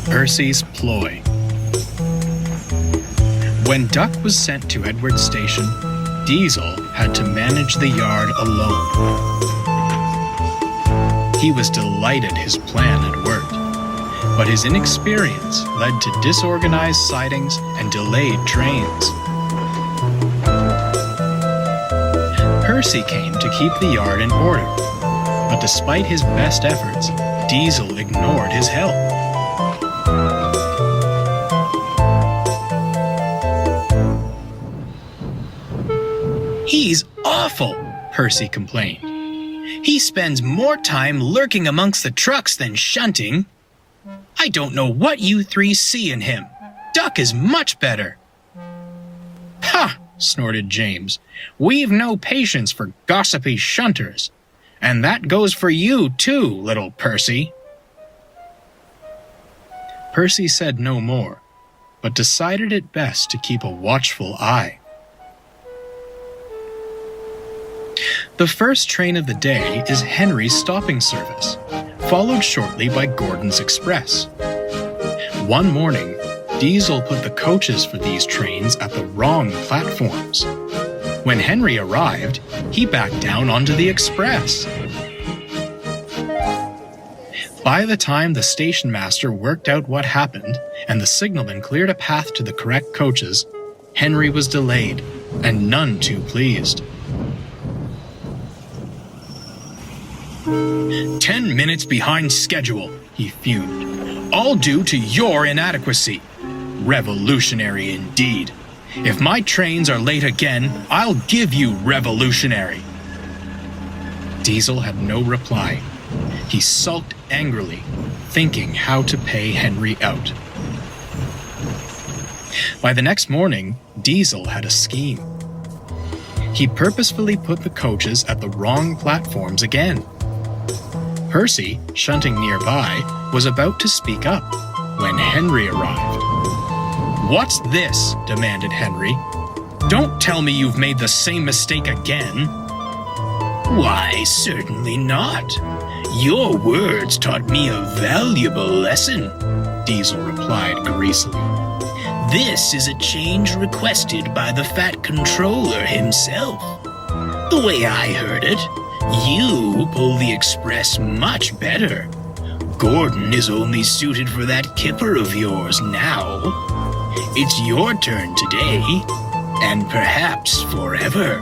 Percy's Ploy. When Duck was sent to Edward's station, Diesel had to manage the yard alone. He was delighted his plan had worked, but his inexperience led to disorganized sidings and delayed trains. Percy came to keep the yard in order, but despite his best efforts, Diesel ignored his help. "He's awful," Percy complained. "He spends more time lurking amongst the trucks than shunting. I don't know what you three see in him. Duck is much better." "Ha!" snorted James. "We've no patience for gossipy shunters. And that goes for you too, little Percy." Percy said no more, but decided it best to keep a watchful eye. The first train of the day is Henry's stopping service, followed shortly by Gordon's Express. One morning, Diesel put the coaches for these trains at the wrong platforms. When Henry arrived, he backed down onto the Express. By the time the station master worked out what happened and the signalman cleared a path to the correct coaches, Henry was delayed and none too pleased. 10 minutes behind schedule, he fumed. All due to your inadequacy. Revolutionary indeed. If my trains are late again, I'll give you revolutionary. Diesel had no reply. He sulked angrily, thinking how to pay Henry out. By the next morning, Diesel had a scheme. He purposefully put the coaches at the wrong platforms again. Percy, shunting nearby, was about to speak up when Henry arrived. "What's this?" demanded Henry. "Don't tell me you've made the same mistake again." "Why, certainly not. Your words taught me a valuable lesson," Diesel replied greasily. "This is a change requested by the Fat Controller himself. The way I heard it, you pull the Express much better. Gordon is only suited for that kipper of yours now. It's your turn today, and perhaps forever."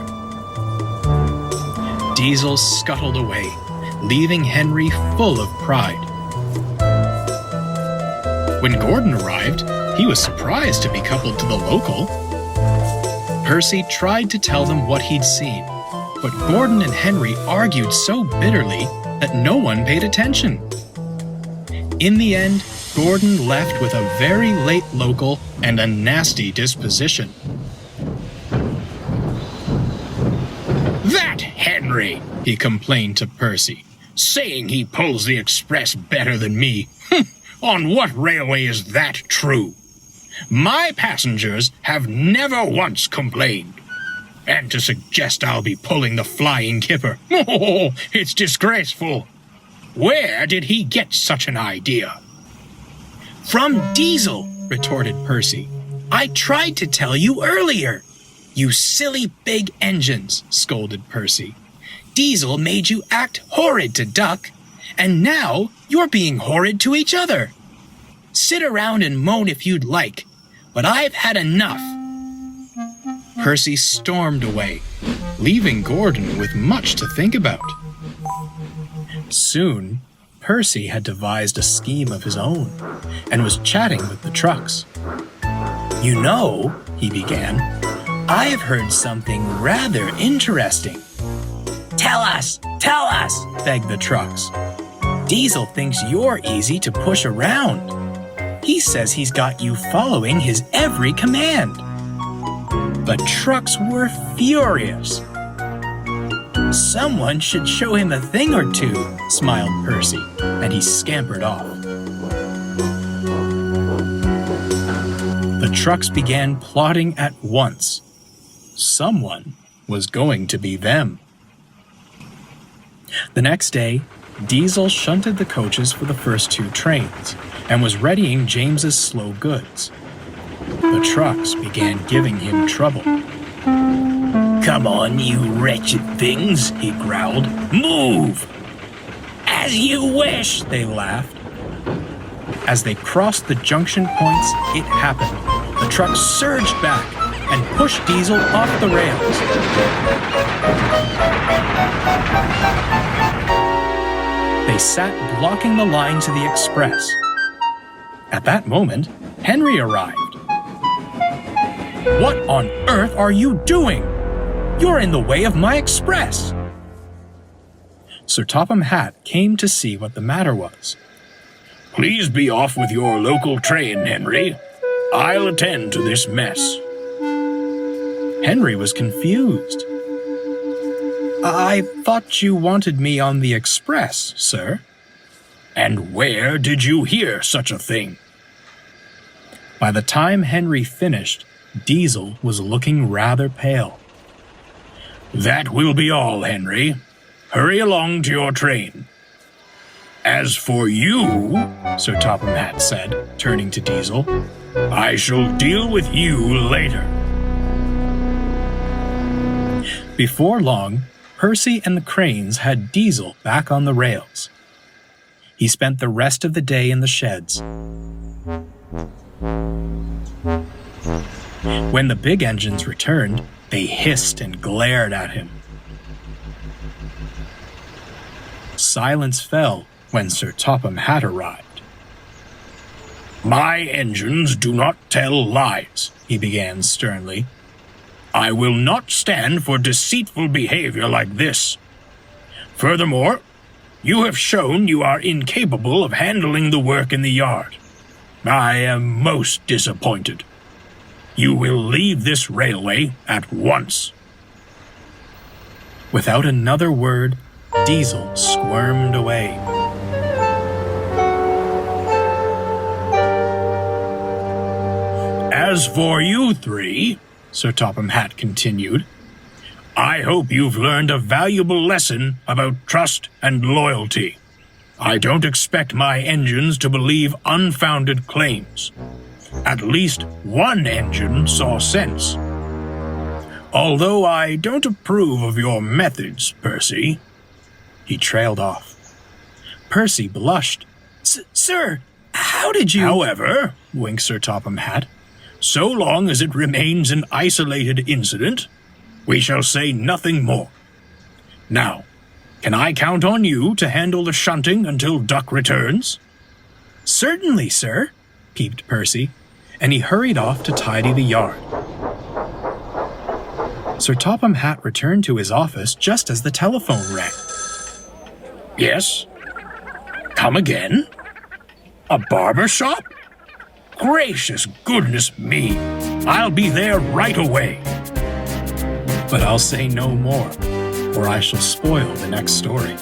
Diesel scuttled away, leaving Henry full of pride. When Gordon arrived, he was surprised to be coupled to the local. Percy tried to tell them what he'd seen, but Gordon and Henry argued so bitterly that no one paid attention. In the end, Gordon left with a very late local and a nasty disposition. "That Henry," he complained to Percy, "saying he pulls the Express better than me. On what railway is that true? My passengers have never once complained. And to suggest I'll be pulling the flying kipper, oh, it's disgraceful. Where did he get such an idea?" "From Diesel," retorted Percy. "I tried to tell you earlier." "You silly big engines," scolded Percy. "Diesel made you act horrid to Duck, and now you're being horrid to each other. Sit around and moan if you'd like, but I've had enough." Percy stormed away, leaving Gordon with much to think about. Soon, Percy had devised a scheme of his own and was chatting with the trucks. "You know," he began, "I've heard something rather interesting." Tell us, begged the trucks. "Diesel thinks you're easy to push around. He says he's got you following his every command." The trucks were furious. "Someone should show him a thing or two," smiled Percy, and he scampered off. The trucks began plotting at once. Someone was going to be them. The next day, Diesel shunted the coaches for the first 2 trains and was readying James's slow goods. The trucks began giving him trouble. "Come on, you wretched things," he growled. "Move!" "As you wish," they laughed. As they crossed the junction points, it happened. The truck surged back and pushed Diesel off the rails. They sat blocking the line to the express. At that moment, Henry arrived. "What on earth are you doing? You're in the way of my express!" Sir Topham Hatt came to see what the matter was. "Please be off with your local train, Henry. I'll attend to this mess." Henry was confused. "I thought you wanted me on the express, sir." "And where did you hear such a thing?" By the time Henry finished, Diesel was looking rather pale. "That will be all, Henry. Hurry along to your train. As for you," Sir Topham Hatt said, turning to Diesel, "I shall deal with you later." Before long, Percy and the Cranes had Diesel back on the rails. He spent the rest of the day in the sheds. When the big engines returned, they hissed and glared at him. Silence fell when Sir Topham Hatt arrived. "My engines do not tell lies," he began sternly. "I will not stand for deceitful behavior like this. Furthermore, you have shown you are incapable of handling the work in the yard. I am most disappointed. You will leave this railway at once." Without another word, Diesel squirmed away. "As for you 3, Sir Topham Hatt continued, "I hope you've learned a valuable lesson about trust and loyalty. I don't expect my engines to believe unfounded claims. At least one engine saw sense. Although I don't approve of your methods, Percy." He trailed off. Percy blushed. Sir, how did you— "However," winked Sir Topham Hatt, "so long as it remains an isolated incident, we shall say nothing more. Now, can I count on you to handle the shunting until Duck returns?" "Certainly, sir," peeped Percy, and he hurried off to tidy the yard. Sir Topham Hatt returned to his office just as the telephone rang. "Yes? Come again? A barber shop? Gracious goodness me! I'll be there right away." But I'll say no more, or I shall spoil the next story.